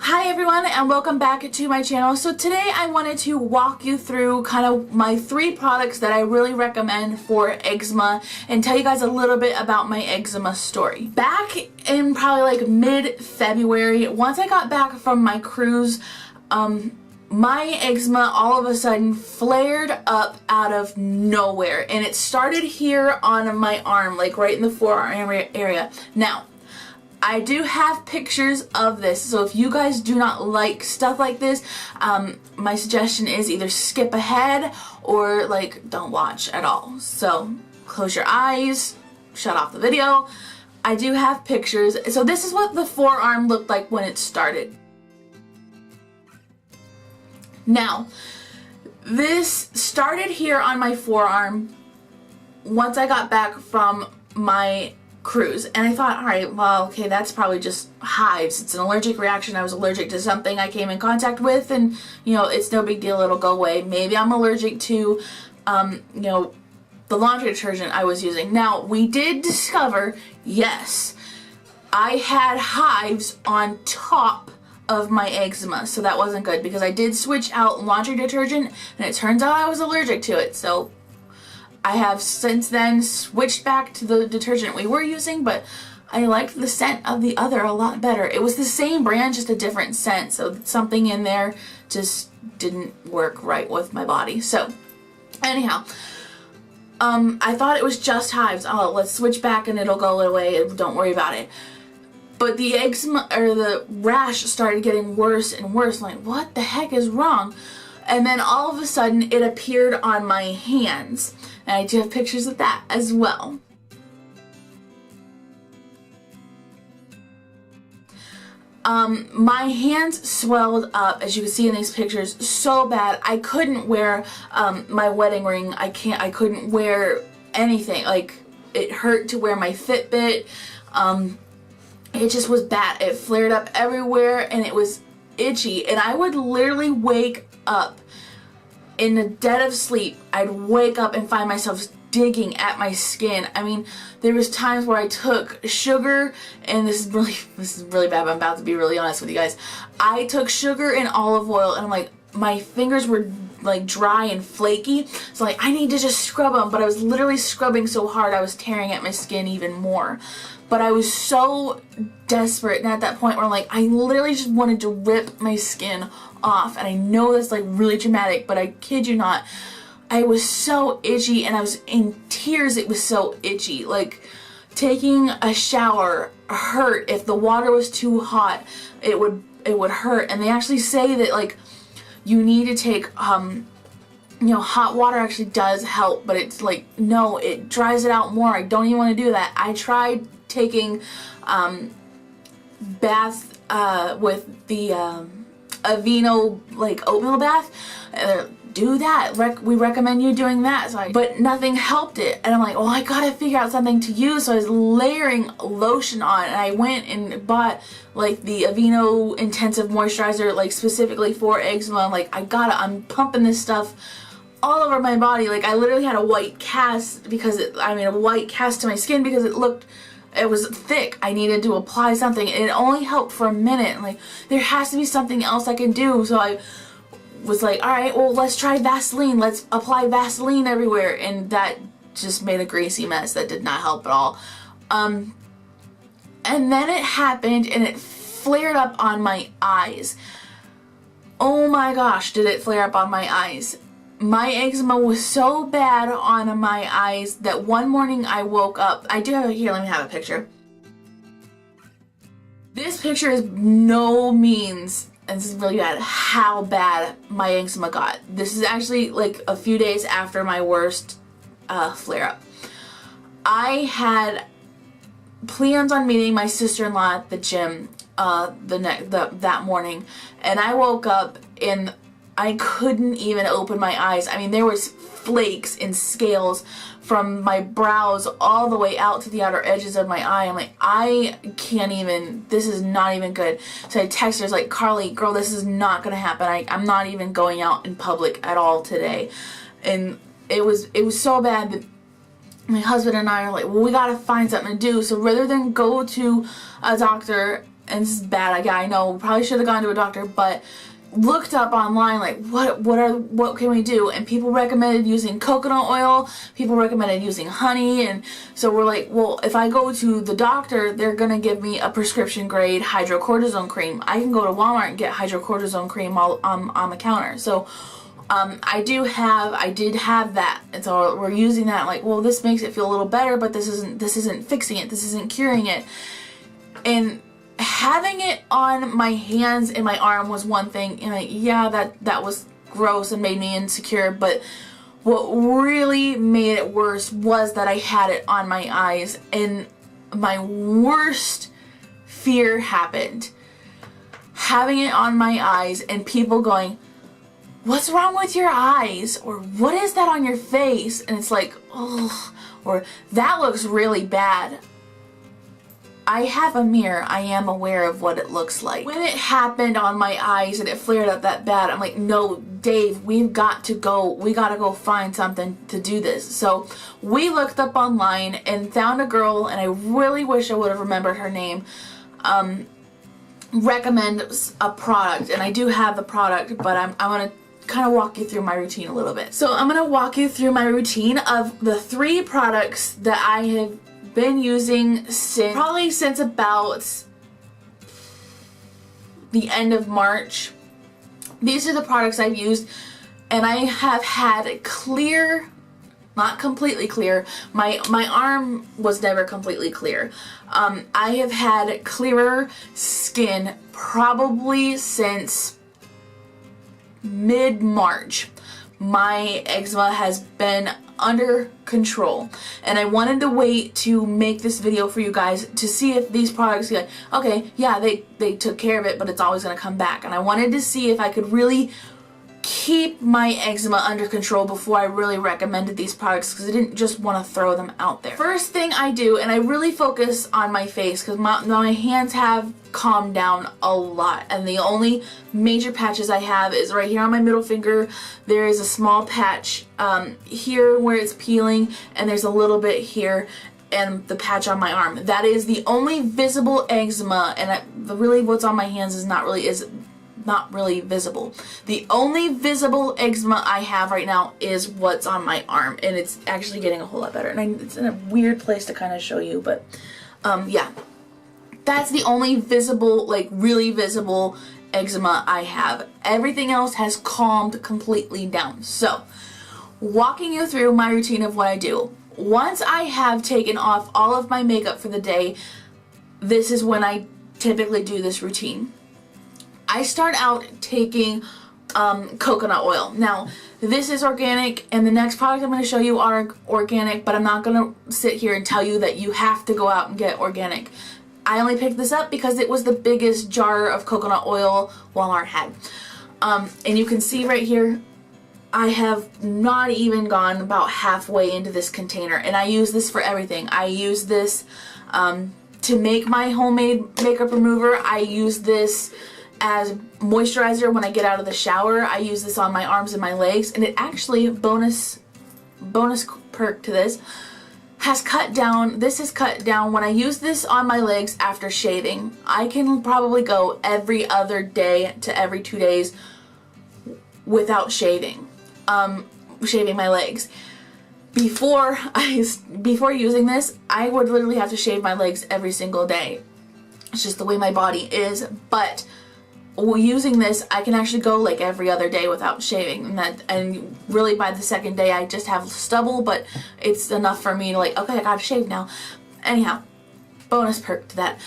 Hi everyone and welcome back to my channel. So today I wanted to walk you through kind of my 3 products that I really recommend for eczema and tell you guys a little bit about my eczema story. Back in probably like mid-February, once I got back from my cruise, my eczema all of a sudden flared up out of nowhere, and it started here on my arm, like right in the forearm area. Now, I do have pictures of this, so if you guys do not like stuff like this, my suggestion is either skip ahead or like don't watch at all. So close your eyes, shut off the video. I do have pictures. So this is what the forearm looked like when it started. Now, this started here on my forearm once I got back from my cruise, and I thought, alright, well, okay, that's probably just hives. It's an allergic reaction. I was allergic to something I came in contact with, and you know, it's no big deal, it'll go away. Maybe I'm allergic to the laundry detergent I was using. Now, we did discover, yes, I had hives on top of my eczema, so that wasn't good because I did switch out laundry detergent and it turns out I was allergic to it. So I have since then switched back to the detergent we were using, but I liked the scent of the other a lot better. It was the same brand, just a different scent, so something in there just didn't work right with my body. So anyhow, I thought it was just hives. Oh, let's switch back and it'll go away, don't worry about it. But the eczema, or the rash, started getting worse and worse. I'm like, what the heck is wrong? And then all of a sudden it appeared on my hands. And I do have pictures of that as well. My hands swelled up, as you can see in these pictures, so bad. I couldn't wear my wedding ring. I couldn't wear anything. Like, it hurt to wear my Fitbit. It just was bad. It flared up everywhere and it was itchy. And I would literally wake up in the dead of sleep. I'd wake up and find myself digging at my skin. I mean, there was times where I took sugar, and this is really bad, but I'm about to be really honest with you guys. I took sugar and olive oil, and I'm like, my fingers were like dry and flaky, so like I need to just scrub them, but I was literally scrubbing so hard I was tearing at my skin even more. But I was so desperate, and at that point where I'm like, I literally just wanted to rip my skin off. And I know that's like really dramatic, but I kid you not, I was so itchy and I was in tears. It was so itchy. Like, taking a shower hurt. If the water was too hot, it would hurt. And they actually say that like you need to take hot water actually does help, but it's like, no, it dries it out more. I don't even want to do that. I tried taking baths with the Aveeno like oatmeal bath. Do that. We recommend you doing that. But nothing helped it, and I'm like, oh, I gotta figure out something to use. So I was layering lotion on, and I went and bought like the Aveeno intensive moisturizer, like specifically for eczema. I'm like, I'm pumping this stuff all over my body. Like, I literally had a white cast because a white cast to my skin because it was thick. I needed to apply something, and it only helped for a minute. And like, there has to be something else I can do. So I was like, alright, well, let's try Vaseline. Let's apply Vaseline everywhere. And that just made a greasy mess. That did not help at all. And then it happened, and it flared up on my eyes. Oh my gosh, did it flare up on my eyes. My eczema was so bad on my eyes that one morning I woke up. I do have it here, let me have a picture. This picture is no means, and this is really bad, how bad my eczema got. This is actually like a few days after my worst flare-up. I had plans on meeting my sister-in-law at the gym that morning, and I woke up and I couldn't even open my eyes. I mean, there was flakes and scales from my brows all the way out to the outer edges of my eye. I'm like, I can't even, this is not even good. So I texted her, I was like, Carly, girl, this is not gonna happen. I'm not even going out in public at all today. And it was so bad that my husband and I are like, well, we gotta find something to do. So rather than go to a doctor and this is bad, I know, probably should have gone to a doctor, but looked up online like what can we do, and people recommended using coconut oil, people recommended using honey, and so we're like, well, if I go to the doctor, they're gonna give me a prescription grade hydrocortisone cream. I can go to Walmart and get hydrocortisone cream all on the counter. So I did have that, and so we're using that. Like, well, this makes it feel a little better, but this isn't fixing it, this isn't curing it. And having it on my hands and my arm was one thing, and yeah, that was gross and made me insecure, but what really made it worse was that I had it on my eyes, and my worst fear happened. Having it on my eyes and people going, "What's wrong with your eyes?" or "What is that on your face?" And it's like, oh, or "That looks really bad." I have a mirror. I am aware of what it looks like. When it happened on my eyes and it flared up that bad, I'm like, no, Dave, we've got to go. We got to go find something to do this. So we looked up online and found a girl, and I really wish I would have remembered her name, recommend a product. And I do have the product, but I'm going to kind of walk you through my routine a little bit. So I'm going to walk you through my routine of the 3 products that I have been using since about the end of March. These are the products I've used, and I have had clear, not completely clear, my arm was never completely clear. I have had clearer skin probably since mid-March. My eczema has been under control, and I wanted to wait to make this video for you guys to see if these products, like, okay, yeah, they took care of it, but it's always going to come back. And I wanted to see if I could really keep my eczema under control before I really recommended these products, because I didn't just want to throw them out there. First thing I do, and I really focus on my face because my hands have calmed down a lot, and the only major patches I have is right here on my middle finger. There is a small patch here where it's peeling, and there's a little bit here, and the patch on my arm. That is the only visible eczema, and really what's on my hands is not really visible. The only visible eczema I have right now is what's on my arm, and it's actually getting a whole lot better. And it's in a weird place to kind of show you, but yeah. That's the only visible, like really visible eczema I have. Everything else has calmed completely down. So, walking you through my routine of what I do. Once I have taken off all of my makeup for the day, this is when I typically do this routine. I start out taking coconut oil. Now, this is organic, and the next product I'm going to show you are organic, but I'm not going to sit here and tell you that you have to go out and get organic. I only picked this up because it was the biggest jar of coconut oil Walmart had. And you can see right here, I have not even gone about halfway into this container, and I use this for everything. I use this to make my homemade makeup remover. I use this as moisturizer when I get out of the shower. I use this on my arms and my legs, and it actually, bonus perk to this, has cut down, this is cut down when I use this on my legs after shaving. I can probably go every other day to every 2 days without shaving my legs. Before using this, I would literally have to shave my legs every single day. It's just the way my body is, but using this, I can actually go like every other day without shaving, and really by the second day I just have stubble, but it's enough for me to like, okay, I gotta shave now. Anyhow, bonus perk to that.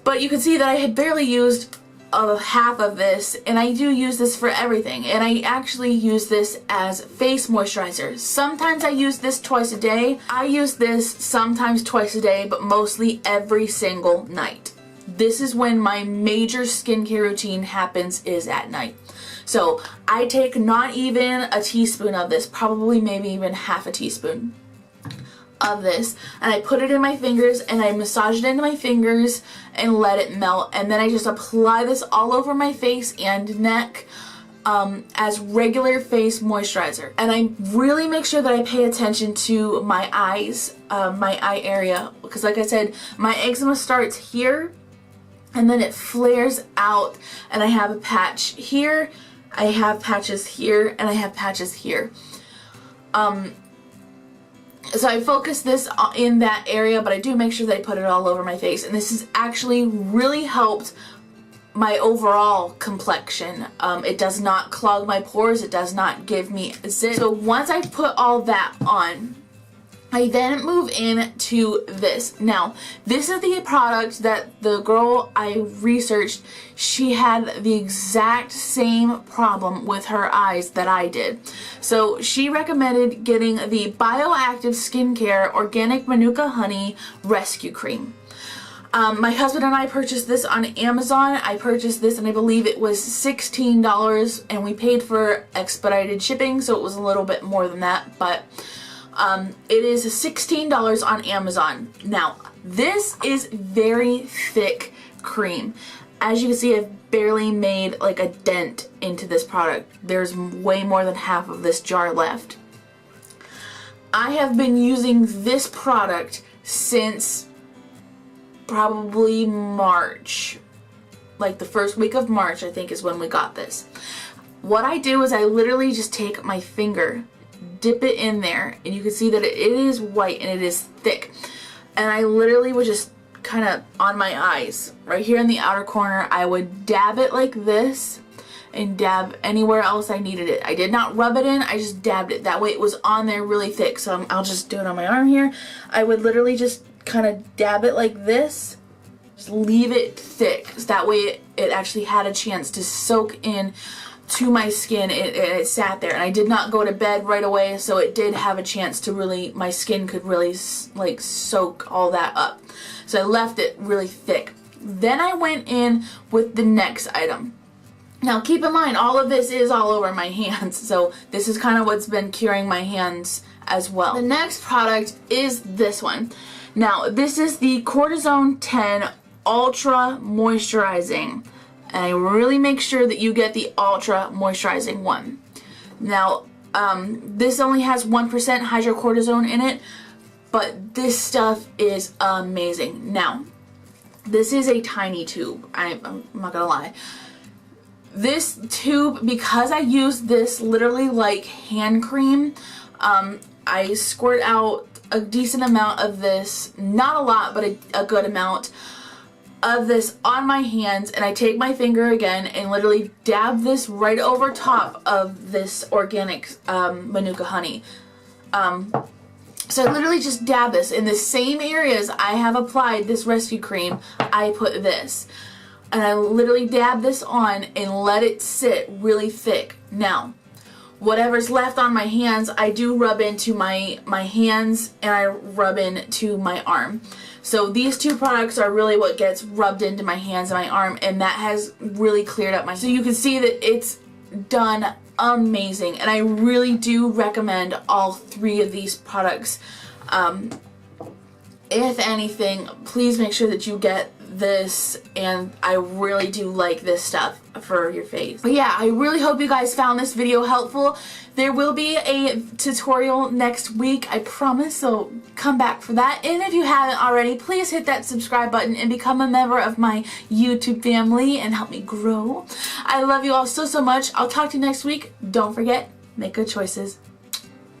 But you can see that I had barely used half of this, and I do use this for everything, and I actually use this as face moisturizer. Sometimes I use this twice a day. I use this sometimes twice a day, but mostly every single night. This is when my major skincare routine happens, is at night. So I take not even a teaspoon of this, probably maybe even half a teaspoon of this, and I put it in my fingers, and I massage it into my fingers and let it melt, and then I just apply this all over my face and neck as regular face moisturizer. And I really make sure that I pay attention to my eyes, my eye area, because like I said, my eczema starts here and then it flares out, and I have a patch here, I have patches here, and I have patches here. So I focus this in that area, but I do make sure that I put it all over my face, and this has actually really helped my overall complexion. It does not clog my pores, it does not give me zit. So once I put all that on, I then move into this. Now, this is the product that the girl I researched, she had the exact same problem with her eyes that I did. So she recommended getting the Bioactive Skincare Organic Manuka Honey Rescue Cream. My husband and I purchased this on Amazon. I purchased this and I believe it was $16, and we paid for expedited shipping, so it was a little bit more than that, but it is $16 on Amazon. Now, this is very thick cream. As you can see, I've barely made like a dent into this product. There's way more than half of this jar left. I have been using this product since probably March. Like the first week of March, I think, is when we got this. What I do is I literally just take my finger, dip it in there, and you can see that it is white and it is thick. And I literally would just kind of on my eyes, right here in the outer corner, I would dab it like this and dab anywhere else I needed it. I did not rub it in, I just dabbed it. That way it was on there really thick. So I'll just do it on my arm here. I would literally just kind of dab it like this, just leave it thick. So that way it actually had a chance to soak in to my skin. It sat there, and I did not go to bed right away, so it did have a chance to really, my skin could really like soak all that up. So I left it really thick. Then I went in with the next item. Now keep in mind, all of this is all over my hands, so this is kind of what's been curing my hands as well. The next product is this one. Now this is the Cortisone 10 Ultra Moisturizing. And I really make sure that you get the ultra moisturizing one. Now, this only has 1% hydrocortisone in it, but this stuff is amazing. Now, this is a tiny tube. I'm not gonna lie. This tube, because I use this literally like hand cream, I squirt out a decent amount of this, not a lot, but a good amount of this on my hands, and I take my finger again and literally dab this right over top of this organic Manuka honey. So I literally just dab this in the same areas I have applied this rescue cream. I put this, and I literally dab this on and let it sit really thick. Now, whatever's left on my hands, I do rub into my hands, and I rub into my arm. So these two products are really what gets rubbed into my hands and my arm, and that has really cleared up my... So you can see that it's done amazing, and I really do recommend all three of these products. If anything, please make sure that you get this, and I really do like this stuff for your face. But yeah, I really hope you guys found this video helpful. There will be a tutorial next week, I promise, so come back for that. And if you haven't already, please hit that subscribe button and become a member of my YouTube family and help me grow. I love you all so much. I'll talk to you next week. Don't forget, make good choices.